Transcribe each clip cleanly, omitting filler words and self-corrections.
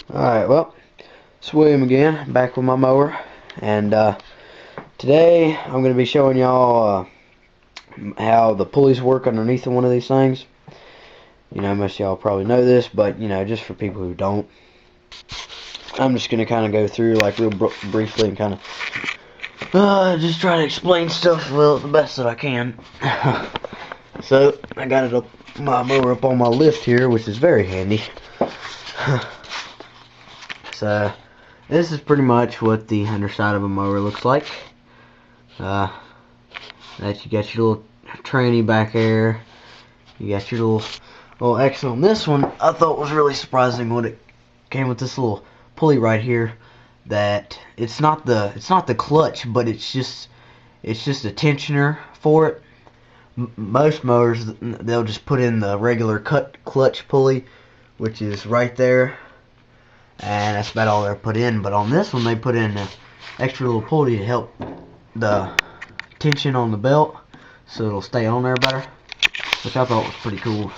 Alright, well, it's William again, back with my mower, and today I'm going to be showing y'all how the pulleys work underneath of one of these things. You know, most of y'all probably know this, but, you know, just for people who don't, I'm just going to kind of go through, like, real briefly and kind of just try to explain stuff, well, the best that I can. So, I got it up, my mower up on my lift here, which is very handy. So, this is pretty much what the underside of a mower looks like. That you got your little tranny back there. You got your little action on this one. I thought was really surprising when it came with this little pulley right here. That it's not the clutch, but it's just a tensioner for it. Most mowers, they'll just put in the regular clutch pulley, which is right there. And that's about all they're put in. But on this one, they put in an extra little pulley to help the tension on the belt, so it'll stay on there better, which I thought was pretty cool.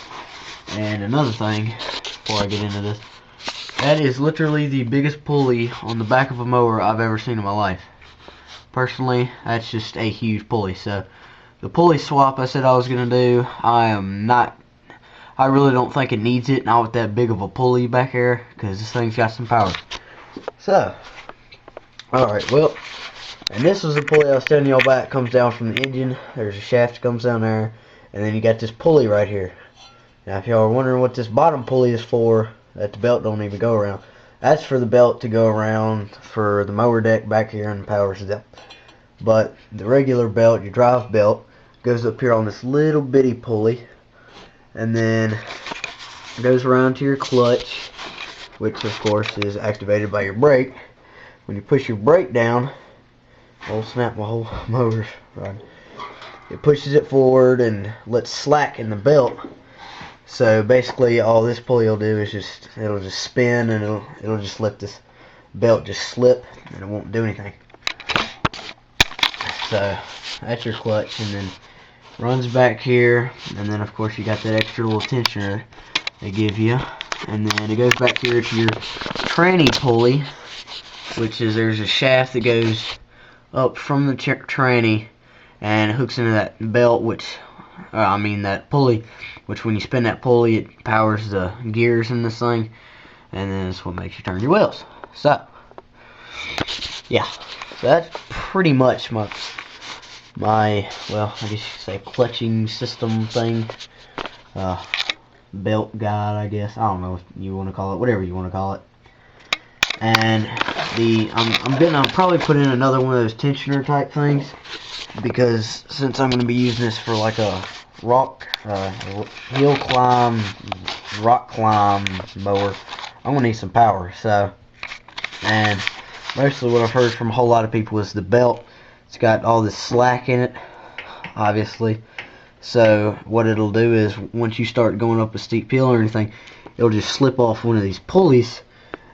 And another thing, before I get into this, that is literally the biggest pulley on the back of a mower I've ever seen in my life. Personally, that's just a huge pulley. So the pulley swap I said I was going to do, I really don't think it needs it, not with that big of a pulley back here, because this thing's got some power. So, alright, well, and this was the pulley I was telling y'all about. It comes down from the engine. There's a shaft that comes down there, and then you got this pulley right here. Now, if y'all are wondering what this bottom pulley is for, that the belt don't even go around, that's for the belt to go around for the mower deck back here and the power step. But the regular belt, your drive belt, goes up here on this little bitty pulley, and then it goes around to your clutch, which of course is activated by your brake. When you push your brake down, oh snap, my whole motor's running. It pushes it forward and lets slack in the belt. So basically all this pulley will do is it'll just spin, and it'll just let this belt just slip, and it won't do anything. So that's your clutch, and then runs back here, and then of course you got that extra little tensioner they give you, and then it goes back here to your tranny pulley, which is, there's a shaft that goes up from the tranny and hooks into that belt, which that pulley, which when you spin that pulley, it powers the gears in this thing, and then it's what makes you turn your wheels. So yeah, so that's pretty much my well, I guess you could say clutching system thing, belt guide, I guess. I don't know what you want to call it, whatever you want to call it. And I'm gonna probably put in another one of those tensioner type things, because since I'm gonna be using this for like a hill climb, rock climb mower, I'm gonna need some power. So, and mostly what I've heard from a whole lot of people is the belt, it's got all this slack in it, obviously. So what it'll do is, once you start going up a steep hill or anything, it'll just slip off one of these pulleys,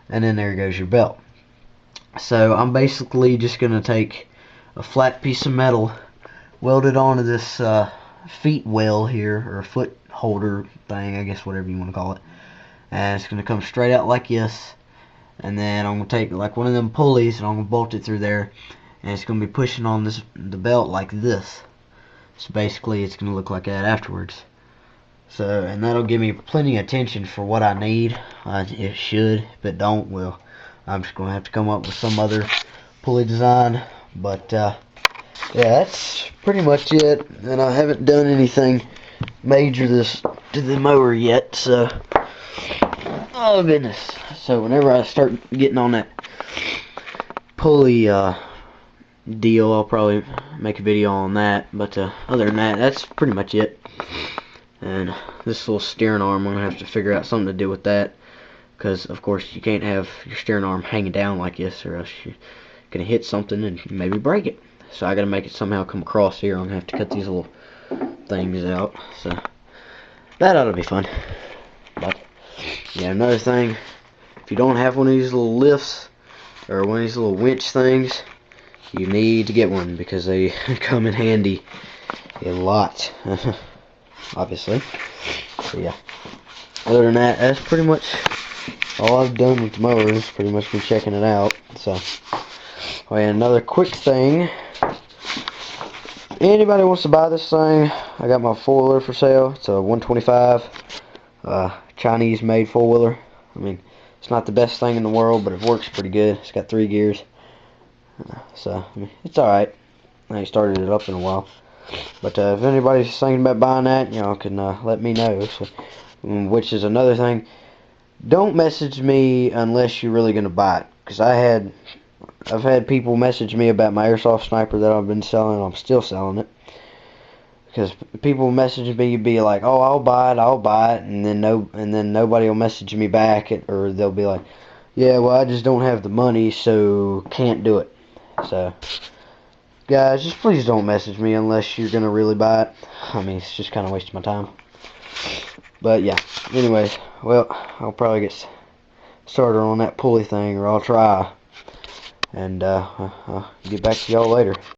and then there goes your belt. So I'm basically just going to take a flat piece of metal, weld it onto this feet well here, or foot holder thing, I guess, whatever you want to call it. And it's going to come straight out like this. And then I'm going to take like one of them pulleys, and I'm going to bolt it through there, and it's going to be pushing on the belt like this. So basically it's going to look like that afterwards. So, and that'll give me plenty of tension for what I need. It should. If it don't, well, I'm just going to have to come up with some other pulley design. But yeah, that's pretty much it. And I haven't done anything major to the mower yet. So, oh goodness. So whenever I start getting on that pulley deal, I'll probably make a video on that. But other than that, that's pretty much it. And this little steering arm, I'm going to have to figure out something to do with that, because of course you can't have your steering arm hanging down like this, or else you're going to hit something and maybe break it. So I got to make it somehow come across here. I'm going to have to cut these little things out. So that ought to be fun. But yeah, another thing, if you don't have one of these little lifts or one of these little winch things, you need to get one, because they come in handy a lot. Obviously. So yeah, other than that, that's pretty much all I've done with the mower is pretty much been checking it out. So, oh, and another quick thing. Anybody wants to buy this thing, I got my four-wheeler for sale. It's a 125 Chinese made four-wheeler. I mean, it's not the best thing in the world, but it works pretty good. It's got 3 gears. So, I mean, it's alright. I ain't started it up in a while. But if anybody's thinking about buying that, you know, can let me know. So, which is another thing. Don't message me unless you're really going to buy it. Because I've had people message me about my airsoft sniper that I've been selling. I'm still selling it. Because people message me, be like, "Oh, I'll buy it," and then nobody will message me back, or they'll be like, "Yeah, well, I just don't have the money, so can't do it." So, guys, just please don't message me unless you're gonna really buy it. I mean, it's just kind of wasting my time. But yeah. Anyways, well, I'll probably get started on that pulley thing, or I'll try, and I'll get back to y'all later.